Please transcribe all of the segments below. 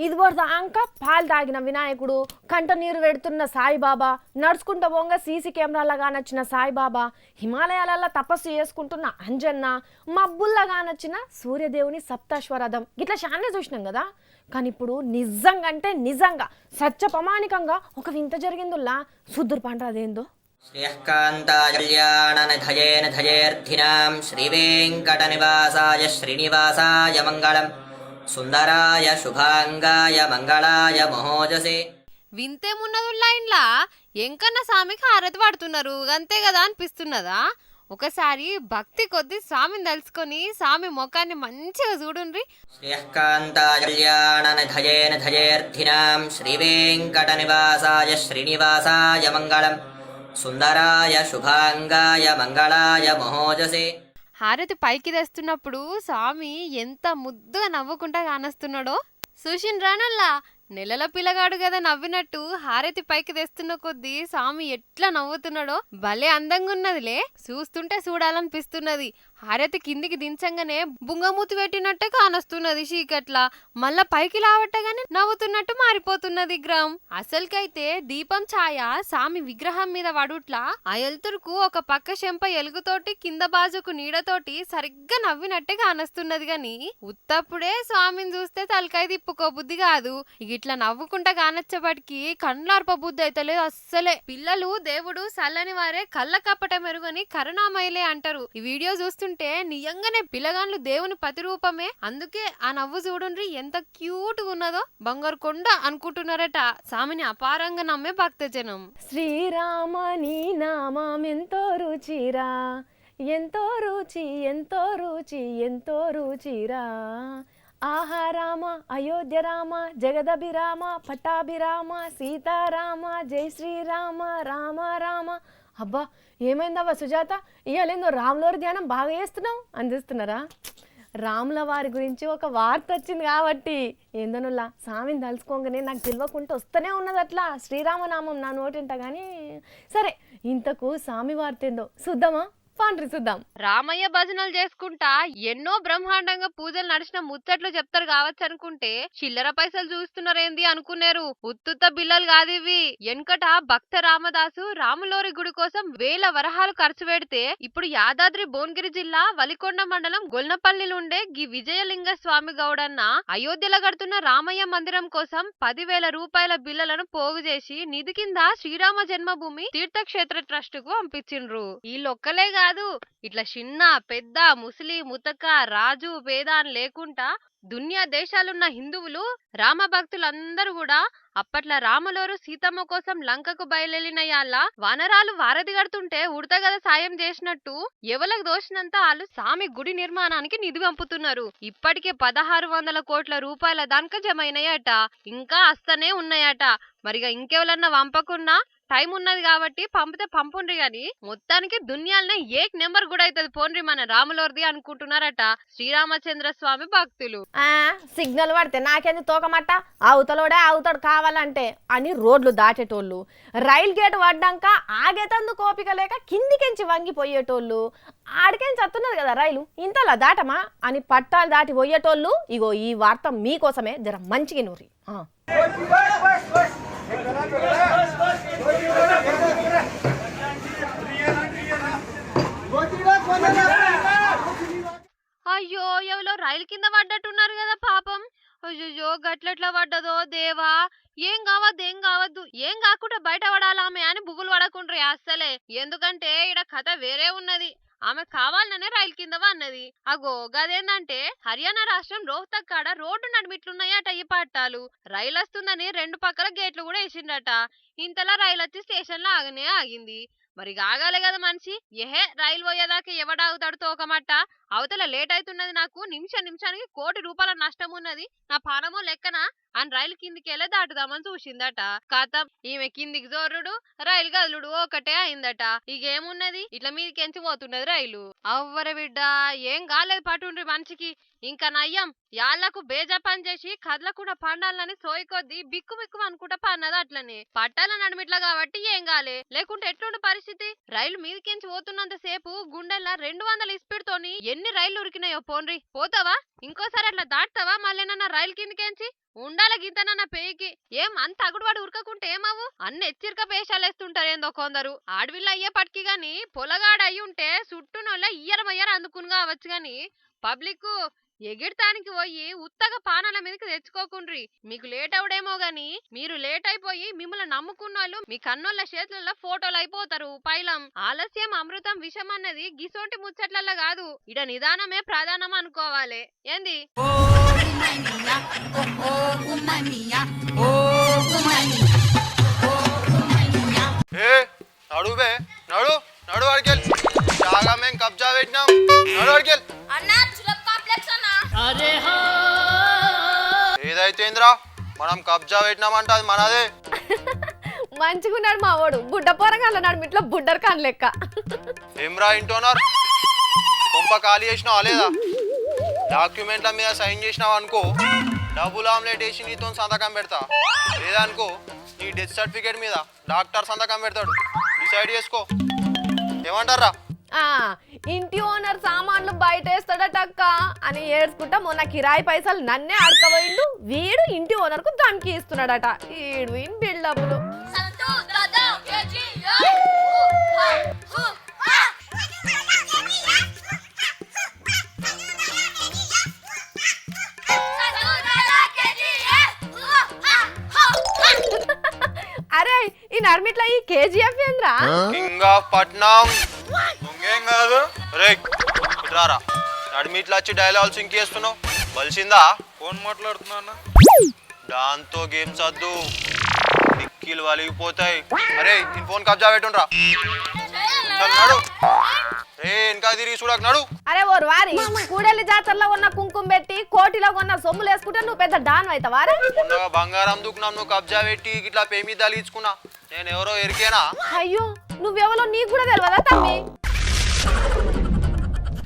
ఇదివరదాంక పాలు తాగిన వినాయకుడు, కంట నీరు పెడుతున్న సాయిబాబా, నడుచుకుంటూ పోంగ సీసీ కెమెరాలగా నచ్చిన సాయిబాబా, హిమాలయాలలో తపస్సు చేసుకుంటున్న అంజన్న, మబ్బుల్లగా నచ్చిన సూర్యదేవుని సప్తాశ్వరథం ఇట్లా చాలా చూసినాం కదా. కానీ ఇప్పుడు నిజంగా అంటే నిజంగా సత్య ప్రమాణికంగా ఒక వింత జరిగిందుల్లా సుద్దురు పండ్ర అదేందో. శ్రీయకాంతాకళ్యాణధయేర్ధినాం శ్రీవేంకటనివాసాయ శ్రీనివాసాయ మంగళం సుందరాయ శుభాంగాయ మంగళాయ మహోజసే. వింతేమున్నదుల్లా ఇండ్లా ఎంకన్న స్వామికి హారతి పడుతున్నారు అంతే కదా అనిపిస్తున్నదా. ఒకసారి భక్తి కొద్ది స్వామిని తలుచుకొని స్వామి ముఖాన్ని మంచిగా చూడుండ్రి. శ్రీయకాంతాకళ్యాణధయేర్ధినాం శ్రీవేంకటనివాసాయ శ్రీనివాసాయ మంగళం సుందరాయ శుభాంగాయ మంగళాయ మహోజసే. హారతి పైకి తెస్తున్నప్పుడు స్వామి ఎంత ముద్దుగా నవ్వుకుంటా కానస్తున్నాడో చూసిండ్రానల్లా. నెలల పిల్లగాడు కదా నవ్వినట్టు హారతి పైకి తెస్తున్న కొద్దీ స్వామి ఎట్లా నవ్వుతున్నాడో భలే అందంగా ఉన్నదిలే. చూస్తుంటే చూడాలనిపిస్తున్నది. హారతి కిందికి దించంగానే బుంగమూతి పెట్టినట్టే కానొస్తున్నది చీకట్లా. మళ్ళా పైకి లావట్టగానే నవ్వుతున్నట్టు మారిపోతున్నది విగ్రహం. అసలుకైతే దీపం ఛాయ స్వామి విగ్రహం మీద వడుట్లా ఆ ఎలుతురుకు ఒక పక్క చెంప ఎలుగుతోటి కింద బాజుకు నీడతోటి సరిగ్గా నవ్వినట్టే కానొస్తున్నది గాని ఉత్తప్పుడే స్వామిని చూస్తే తలకాయ తిప్పుకోబుద్ధి కాదు. ఇట్లా నవ్వుకుంటా కానొచ్చేపటికి కండ్లార్ప బుద్ధి అయితే లేదు అస్సలే. పిల్లలు దేవుడు సల్లని వారే కళ్ళ కప్పట మెరుగని కరుణామయులే అంటారు. ఈ వీడియో చూస్తుంటే నిజంగానే పిల్లగాండ్లు దేవుని ప్రతిరూపమే. అందుకే ఆ నవ్వు చూడుండ్రి ఎంత క్యూట్ గా ఉన్నదో. బంగారు కొండ అనుకుంటున్నారట స్వామిని అపారంగా నమ్మే భక్తజనం. శ్రీరామ నీ నామం ఎంతో రుచిరా, ఎంతో రుచి ఎంతో రుచి ఎంతో రుచిరా. ఆహా రామ అయోధ్య రామ జగదభిరామ పట్టాభిరామ సీతారామ జై శ్రీరామ రామ రామ. అబ్బా ఏమైందవ్వ సుజాత, ఇవాళేందో రాములవారి ధ్యానం బాగా చేస్తున్నావు అందిస్తున్నారా. రాముల వారి గురించి ఒక వార్త వచ్చింది కాబట్టి ఏందనుల్లా స్వామిని తలుచుకోగానే నాకు తెలియకుండా వస్తూనే ఉన్నది అట్లా శ్రీరామనామం నా నోటింట. కానీ సరే ఇంతకు స్వామి వార్త ఏందో చూద్దామా, పాండ్రి చూద్దాం. రామయ్య భజనలు చేసుకుంటా ఎన్నో బ్రహ్మాండంగా పూజలు నడిచిన ముచ్చట్లు చెప్తారు కావచ్చు అనుకుంటే చిల్లర పైసలు చూస్తున్నారేంది అనుకున్నారు. ఉత్తుత్త బిల్లలు కాదు ఇవి. వెనుకట భక్త రామదాసు రాములోరి గుడి కోసం వేల వరహాలు ఖర్చు పెడితే ఇప్పుడు యాదాద్రి భువనగిరి జిల్లా వలికొండ మండలం గొల్నపల్లిలుండే గి విజయలింగ స్వామి గౌడన్న అయోధ్యలో కడుతున్న రామయ్య మందిరం కోసం 10,000 రూపాయల బిల్లలను పోగు చేసి నిధి కింద శ్రీరామ జన్మభూమి తీర్థక్షేత్ర ట్రస్ట్ కు పంపించిండ్రు. వీళ్ళొక్కలే కాదు, ఇట్లా చిన్న పెద్ద ముసలి ముతక రాజు పేదాన్ లేకుండా దునియా దేశాలున్న హిందువులు రామ భక్తులందరూ కూడా అప్పట్ల రాములోరు సీతమ్మ కోసం లంకకు బయలుదేరిన యాళ్ళ వానరాలు వారధి కడుతుంటే ఉడతగద సాయం చేసినట్టు ఎవలకు దోషినంత వాళ్ళు స్వామి గుడి నిర్మాణానికి నిధి పంపుతున్నారు. ఇప్పటికే 1,600 కోట్ల రూపాయల దానిక జమైనాయట, ఇంకా వస్తనే ఉన్నాయట. మరిగా ఇంకెవరన్నా పంపకున్నా టైం ఉన్నది కాబట్టి పంపితే పంపుండ్రి గాని మొత్తానికి దునియాలనే ఏక్ నెంబర్ కూడా అవుతుంది పోండ్రి మన రాములోరిది అనుకుంటున్నారట శ్రీరామచంద్ర స్వామి భక్తులు. సిగ్నల్ పడితే నాకేంది తోకమట్ట, అవతలోడే అవుతాడు కావాలంటే అని రోడ్లు దాటేటోళ్ళు, రైల్ గేట్ పడ్డాక ఆగేతందుకు ఓపిక లేక కిందికెంచి వంగిపోయేటోళ్ళు, ఆడికెంచి వస్తున్నది కదా రైలు ఇంతలా దాటమా అని పట్టాలు దాటి పోయేటోళ్ళు. ఇగో ఈ వార్త మీకోసమే, జర మంచిగా నూరి. అయ్యో ఎవరో రైలు కింద పడ్డట్టున్నారు కదా పాపం. అయ్యో గట్లెట్లా పడ్డదో దేవా. ఏం కావద్దు ఏం కాకుండా బయట పడాలామె అని బుగులు పడకుండ్రి అస్సలే. ఎందుకంటే ఈడ కథ వేరే ఉన్నది. ఆమె కావాలనే రైలు కిందవా అన్నది. అగో గదేందంటే హర్యానా రాష్ట్రం రోహ్తక్ కాడ రోడ్డు నడిమిట్లున్నాయట ఈ పట్టాలు. రైలు వస్తుందని 2 పక్కల గేట్లు కూడా వేసిండట. ఇంతలా రైలు వచ్చి స్టేషన్ లో ఆగింది. మరి ఆగాలే కదా మనిషి. రైలు పోయేదాకా ఎవడాగుతాడు తోకమట్ట. అవతల లేట్ అవుతున్నది, నాకు నిమిషానికి 1 కోటి రూపాయల నష్టం ఉన్నది, నా పానమో లెక్కన అని రైలు కిందికెళ్ళే దాటుదామని చూసిందట. కాతం ఈమె కిందికి జోరుడు రైలు గదులుడు ఒకటే అయిందట. ఇగేమున్నది ఇట్లా మీదికెంచి పోతున్నది రైలు. అవ్వర బిడ్డ ఏం కాలేదు పటుండ్రి మనిషికి. ఇంకా నయ్యం యాళ్లకు బేజా పని చేసి కదలకుండా పండాలని సోయి కొద్దీ బిక్కు అనుకుంటా పన్నది. అట్లనే పట్టాల నడిమిట్లా కాబట్టి ఏం కాలే, లేకుంటే ఎట్లుండే పరిస్థితి. రైలు మీదికెంచి పోతున్నంత సేపు గుండెల్లా 200 స్పీడ్ తోని ఎన్ని రైళ్లు ఉరికినాయో పోన్రి. పోతావా ఇంకోసారి అట్లా దాటుతావా మళ్ళేనన్నా రైలు కిందకేంచి ఉండాల గీతనన్న పేయికి. ఏం అంత అగుడువాడు ఉరకకుంటే ఏమవు? అన్ని హెచ్చరిక పేషాలేస్తుంటారేందో కొందరు. ఆడవిల్ల అయ్యే పట్కి గాని పొలగాడు అయ్యి ఉంటే చుట్టూనోళ్ళ ఇయ్యరమయ్యర అందుకునిగా అవచ్చు గాని పబ్లిక్ ఎగిడతానికి పోయి ఉత్తగా పానాల మీదకి తెచ్చుకోకుండ్రి. మీకు లేట్ అవుడేమో గాని మీరు లేట్ అయిపోయి మిమ్మల్ని నమ్ముకున్నోళ్ళు మీ కన్నోళ్ళ చేతులలో ఫోటోలు అయిపోతారు. పైలం ఆలస్యం అమృతం విషం అన్నది గిసోంటి ముచ్చట్లల్ల కాదు, ఇడ నిదానమే ప్రధానం అనుకోవాలి. ఏంది నడువే నడు నడు అడికెళ్ళి జాగా మేము కబ్జా పెట్టినాం. నడు అడికెళ్ళి ఏదైతేంద్రా మనం కబ్జా పెట్టినామంట అది మనదే. మంచిగున్నాడు మా వాడు, బుడ్డ పోరగా అన్నాడు ఇంట్లో బుడ్డర్ కాని లెక్క. ఏమ్రా ఇంటోనర్ కొంప ఖాళీ చేసినావా లేదా? డాక్యుమెంట్ల మీద సైన్ చేసినావు అనుకో, డబుల్ ఆమ్లెట్ వేసి నీతో సంతకం పెడతా. లేదనుకో నీ డెత్ సర్టిఫికేట్ మీద డాక్టర్ సంతకం పెడతాడు. డిసైడ్ చేసుకో, ఏమంటారా? ఇంటి ఓనర్ సామాన్లు బయట వేస్తాడటక్క అని ఏడ్చుకుంటా మొన్న కిరాయి పైసలు నన్నే అడకపోయిండు. వీడు ఇంటి ఓనర్ కు ధమ్కి ఇస్తున్నాడట. ఈడు బిల్డప్లు. అరే ఈ నర్మిట్లా ఈ కేజీఎఫ్ ఏంద్రా? కింగ్ ఆఫ్ పట్నం ఇంకేం కాదు. రే ఇట్రారా, నడిమిట్లా వచ్చి డైలాగ్స్ ఇంకేస్తున్నావు బలిసిందా? ఫోన్ మాట్లాడుతున్నా దాంతో గేమ్స్ వద్దు, డిక్కీలు వలిగిపోతాయి. అరే ఈ ఫోన్ కబ్జా పెట్టుండ్రా. నడు రే ఇంకా తిరిగి చూడక నడు. అరే ఓ వారి కూడెల్లి జాతరలో ఉన్న కుంకుమ పెట్టి కోటిలో ఉన్న సొమ్ములు వేసుకుంటే నువ్వు పెద్ద డాన్ అవుతావారా? మొన్నగా బంగారం దుకున్నాం, నువ్వు కబ్జా పెట్టి ఇట్లా పేమిద్దాలు ఇచ్చుకున్నా. నేను ఎవరో ఎరికేనా? అయ్యో నువ్వెవరో నీకు కూడా తెలియదా తమ్మి?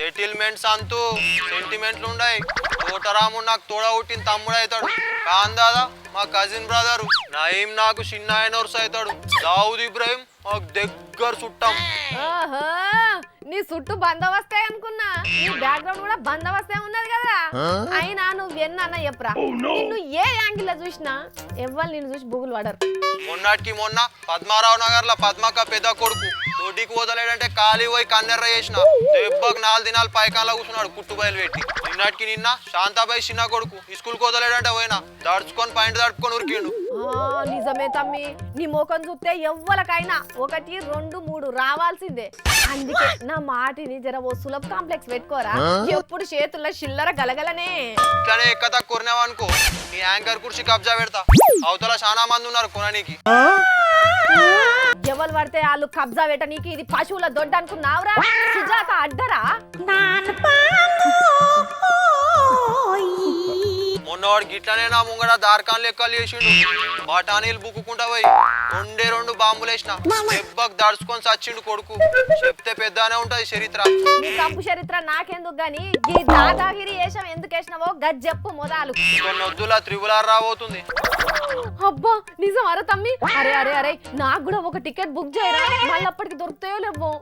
సెటిల్మెంట్స్ అంతూ సెంటిమెంట్లు ఉన్నాయి. తోటరాముడు నాకు తోడ పుట్టిన తమ్ముడు అవుతాడు. కాన్ దాదా మా కజిన్ బ్రదరు. నయీం నాకు చిన్న ఆయనోర్స్ అవుతాడు. దావుద్ ఇబ్రాహిం మాకు దగ్గర చుట్టాం. నీ చుట్టూ బందోబస్తే అనుకున్నా, నీ బ్యాక్గ్రౌండ్ కూడా బందోబస్తే ఉన్నది కదా. అయినా నువ్వు ఎన్న చెప్పురా, నిన్ను ఏ యాంగిల్ లో చూసినా ఎవ్వరు నిన్ను చూసి బుగులు పడరు. మొన్నటికి మొన్న పద్మారావు నగర్ లో పద్మక్క పెద్ద కొడుకు తోటికి వదలేడంటే ఖాళీ పోయి కన్నెర్ర చేసిన దెబ్బకు 4 దినాలు పైకాల కూర్చున్నాడు కుట్టు బయలు పెట్టి. నిన్నటికి నిన్న శాంతాబాయి చిన్న కొడుకు స్కూల్కి వదలేడంటే పోయినా దడుచుకొని పాయింట్ దడుపుకొని ఉరికిండు. నిజమే తమ్మి, నీ ముఖం చూస్తే ఎవ్వలకైనా 1, 2, 3 రావాల్సిందే. అందుకే నా మాటిని జర ఓ సులభ కాంప్లెక్స్ పెట్టుకోరా, ఎప్పుడు చేతుల్లో చిల్లర గలగలనే. ఇట్లానే ఎక్క తక్కువ అనుకో నీ యాంకర్ కుర్చీ కబ్జా పెడతా. అవతల చాలా మంది ఉన్నారు కొననీకి. ఎవరు పడితే వాళ్ళు కబ్జా పెట్టనీకి ఇది పశువుల దొడ్డ అనుకున్నావురా? సుజాత అడ్డరా? మొన్నవాడు గిట్లనే నా ముంగడ దార్కాన్ లెక్కలు చేసిండు. బఠానీలు బుక్కుంటా పోయి 2 బాంబులు వేసిన దెబ్బకు దడుచుకొని చచ్చిండు కొడుకు. చెప్తే పెద్దనే ఉంటది చరిత్ర. నీ కంపు చరిత్ర నాకెందుకు గాని ఈ దాదాగిరి వేషం ఎందుకు వేసినావో గజ్జెప్పు మొదలు. కొన్ని వద్దులా త్రిబులార్ రాబోతుంది. అబ్బా నిజం అరే తమ్మి. అరే అరే అరే నాకు కూడా ఒక టికెట్ బుక్ చేయరా, మళ్ళీ అప్పటికి దొరుకుతాయో లేవో.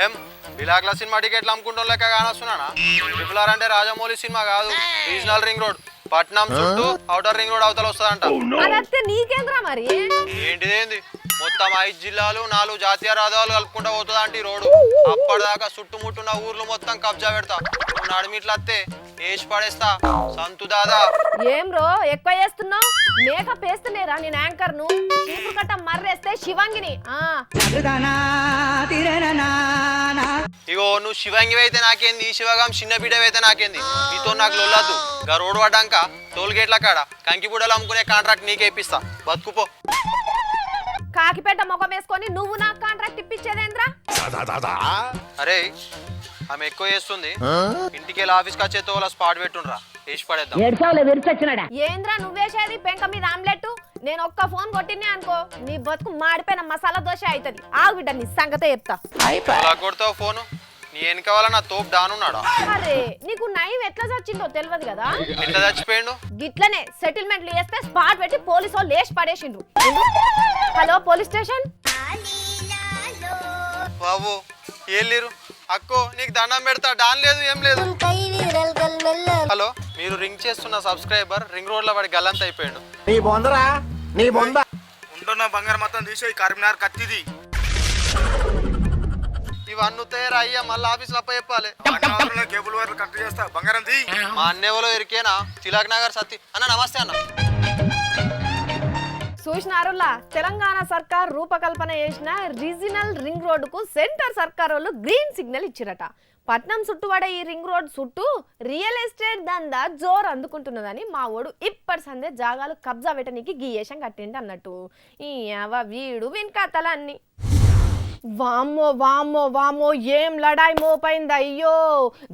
ఏం బిలాక్ల సినిమా టికెట్లు అమ్ముకుంటాం లెక్క కానొస్తున్నానా? ట్రిపులార్ అంటే రాజమౌళి సినిమా కాదు, రీజనల్ రింగ్ రోడ్ పట్నం చుట్టూ ఔటర్ రింగ్ రోడ్ అవతల వస్తుందంట. అదైతే నీకేంద్రా మరి? ఏంటిదేంది మొత్తం 5 జిల్లాలు 4 జాతీయ రహదారులు కలుపుకుంటా పోతుందంట ఈ రోడ్డు. అప్పటిదాకా చుట్టుముట్టున్న ఊర్లు మొత్తం కబ్జా పెడతా. నువ్వు నడిమిట్లత్తే వేసి పడేస్తా సంతు దాదా. ఏం రో ఎక్కువ చేస్తున్నావు? మేకప్ వేస్తలేరా నేను యాంకర్ ను? చీపు కట్ట మర్రేస్తే శివంగిని. ఇగో నువ్వు శివంగి అయితే నాకేంది, ఈ శివగాం చిన్న బిడ్డవైతే నాకేంది. నీతో నాకు లొల్లద్దు. గా రోడ్డు పడ్డాక టోల్ గేట్ల కాడ కంకిబుడ్డలు అమ్ముకునే కాంట్రాక్ట్ నీకే ఇప్పిస్తా. బతుకుపో. కాకిపేట ముఖం వేసుకొని నువ్వు నాకు కాంట్రాక్ట్ ఇప్పించేదేంద్రా? అరే ఆమె ఎక్కువ చేస్తుంది. ఇంటికి వెళ్ళి ఆఫీస్కి వచ్చే తోల స్పాట్ పెట్టుండ్రా, వేసి పడేద్దాం. ఏంద్రా నువ్వేసేది పెంక మీద ఆమ్లెట్? నేను ఒక్క ఫోన్ కొట్టినే అనుకో నీ బతుకు మాడిపోయిన మసాలా దోశ అవుతుంది. ఆగు బిడ్డ నీ సంగతే చెప్తా. కొడతావు ఫోను? నీ వెనక వల్ల నా తోపు డానున్నాడా? అరే నీకు నయం ఎట్లా చచ్చిందో తెలియదు కదా? ఎట్లా చచ్చిపోయిండు? గిట్లనే సెటిల్మెంట్లు చేస్తే స్పాట్ పెట్టి పోలీసు వాళ్ళు లేచి పడేసిండ్రు. Hello police station. బాబు ఏళ్ళిరు అక్కో నీకు దండం పెడతా డాన్ లేదు ఏం లేదు. హలో, మీరు రింగ్ చేస్తున్న సబ్స్క్రైబర్ రింగ్ రోడ్ లో వాడి గల్లంత అయిపోయాడు. నీ బొందరా నీ బొంద ఉంటున్న బంగారం మొత్తం తీసి కరీంనగర్ కత్తిది ఇవన్నీ ఉత్తయ్యారా అయ్యా, మళ్ళీ ఆఫీస్ అప్ప చెప్పాలి. కేబుల్ వైర్లు కట్ చేస్తా బంగారం తీ. మా అన్నేవలో ఎరికేనా తిలక్ నగర్ సత్తి అన్న. నమస్తే అన్న. చూసినారులా తెలంగాణ సర్కార్ రూపకల్పన చేసిన రీజనల్ రింగ్ రోడ్డుకు సెంటర్ సర్కార్ వాళ్ళు గ్రీన్ సిగ్నల్ ఇచ్చిరట. పట్నం చుట్టుపడే ఈ రింగ్ రోడ్ చుట్టూ రియల్ ఎస్టేట్ దందా జోరు అందుకుంటున్నదని మా ఓడు ఇప్పటి సందే జాగాలు కబ్జా పెట్టనీకి గీయేషం కట్టిండి అన్నట్టు. ఈ వీడు వినకథలన్నీ. వామ్మో వామ్మో వామ్మో ఏం లడాయి మోపైంది అయ్యో.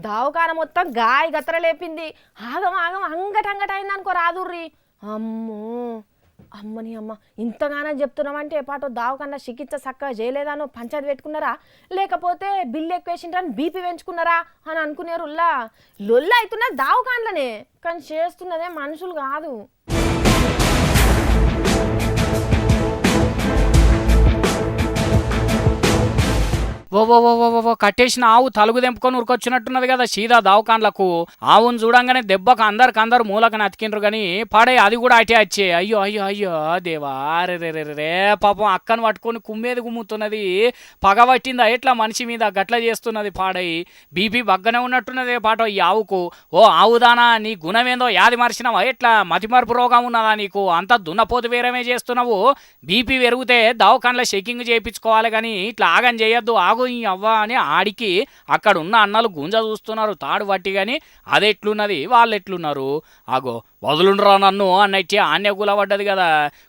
దావకాన మొత్తం గాయ గతర లేపింది. ఆగం ఆగం అంగటంగటైంది అనుకో రాదుర్రి. అమ్మో అమ్మని అమ్మ ఇంతగానో చెప్తున్నామంటే పాటో దావకన్నా చికిత్స చక్కగా చేయలేదానో పంచాయతీ పెట్టుకున్నారా, లేకపోతే బిల్లు ఎక్కువేసిండ్రని బీపీ పెంచుకున్నారా అని అనుకునేరు. లొల్ల అవుతున్నది దావకాన్లనే, కానీ చేస్తున్నదే మనుషులు కాదు. ఓ కట్టేసిన ఆవు తలుగు తెంపుకొని ఉరికొచ్చినట్టున్నది కదా సీదా దావకాన్లకు. ఆవును చూడంగానే దెబ్బకు అందరికందరు మూలకని అతికిండ్రు గాని పాడే అది కూడా అటే వచ్చే. అయ్యో అయ్యో అయ్యో దేవా రే పాపం అక్కను పట్టుకొని కుమ్మేది గుమ్ముతున్నది. పగబట్టిందా ఎట్లా మనిషి మీద గట్ల చేస్తున్నది పాడై. బీపీ బగ్గనే ఉన్నట్టున్నదే పాట ఈ ఆవుకు. ఓ ఆవుదానా నీ గుణమేందో యాది మరిచినావా ఎట్లా మతిమరుపు రోగం ఉన్నదా నీకు? అంతా దున్నపోతు వేరేమే చేస్తున్నావు. బీపీ పెరిగితే దావకాన్ల చెకింగ్ చేయించుకోవాలి కానీ ఇట్లా ఆగం చేయొద్దు. ఆగు ఈ అవ్వ అని ఆడికి అక్కడ ఉన్న అన్నలు గుంజ చూస్తున్నారు తాడు పట్టి. కానీ అదెట్లున్నది వాళ్ళు ఎట్లున్నారు. ఆగో వదులుండ్రా నన్ను అన్నట్టే ఆన్య కూలబడ్డది కదా.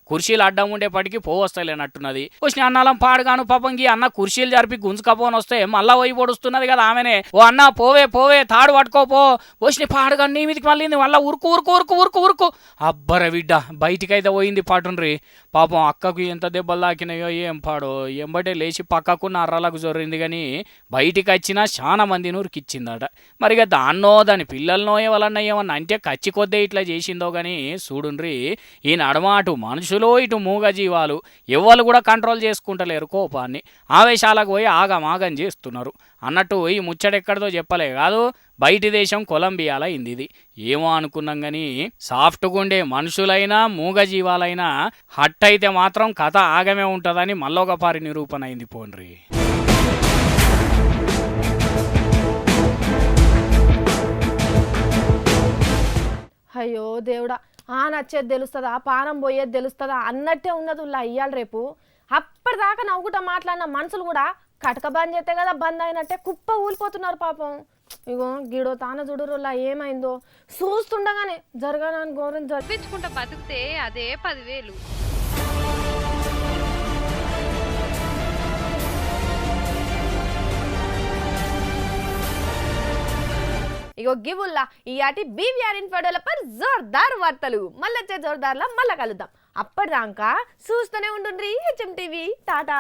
కుర్చీలు అడ్డం ఉండేపటికి పోవస్తలేనట్టున్నది. వచ్చిన అన్నాలం పాడుగాను పాపంకి అన్న కుర్చీలు జరిపి గుంజుకపోని వస్తే మళ్ళా పోయి పొడుస్తున్నది కదా ఆమెనే. ఓ అన్న పోవే పోవే తాడు పట్టుకోపో. వచ్చిన పాడుగా నీ మీదకి మళ్ళీ మళ్ళా ఉరుకు ఉరుకు ఉరుకు ఉరుకు ఉరుకు. అబ్బర బిడ్డ బయటికైతే పోయింది పాటుండ్రి. పాపం అక్కకు ఎంత దెబ్బలు తాకినాయో ఏం పాడో. ఎంబటే లేచి పక్కకున్న అర్రలకు జొర్రింది కానీ బయటికి వచ్చినా చాలా మందిని ఉరికిచ్చిందట. మరిగా దాన్నో దాని పిల్లలనో ఎవరన్నా ఏమన్నా అంటే కచ్చి కొద్దే ఇట్లా చేసిందో కానీ చూడుండ్రి. ఈ నడమ అటు మనుషులు ఇటు మూగజీవాలు ఎవ్వరు కూడా కంట్రోల్ చేసుకుంటలేరు కోపాన్ని. ఆవేశాలకు పోయి ఆగమాగం చేస్తున్నారు అన్నట్టు. ఈ ముచ్చటెక్కడితో చెప్పలే కాదు, బయటి దేశం కొలంబియాలో అయింది ఇది. ఏమో అనుకున్నాం కానీ సాఫ్ట్గా ఉండే మనుషులైనా మూగజీవాలైనా హట్ అయితే మాత్రం కథ ఆగమే ఉంటుందని మళ్ళొకపారి నిరూపణ అయింది పోన్రి. అయ్యో దేవుడా, నచ్చేది తెలుస్తుందా పానం పోయేది తెలుస్తుందా అన్నట్టే ఉన్నది ఇయ్యాలి రేపు. అప్పటిదాకా నవ్వుకుంటా మాట్లాడిన మనుషులు కూడా కటక బంద్ చేస్తే కదా బంద్ అయినట్టే కుప్ప ఊలిపోతున్నారు పాపం. ఇగో గీడో తాన చూడురులా ఏమైందో చూస్తుండగానే జరగాలని ఘోరం జరిపించుకుంటా బతికితే అదే 10,000. ఇగో గివుల్లా ఈ ఆటి బీవీఆర్ ఇన్ఫో డెవలపర్ జోర్దార్ వార్తలు. మళ్ళొచ్చే జోర్దార్లా మళ్ళా కలుద్దాం. అప్పటిదాకా చూస్తూనే ఉండుండ్రి హెచ్ఎం టీవీ. టాటా.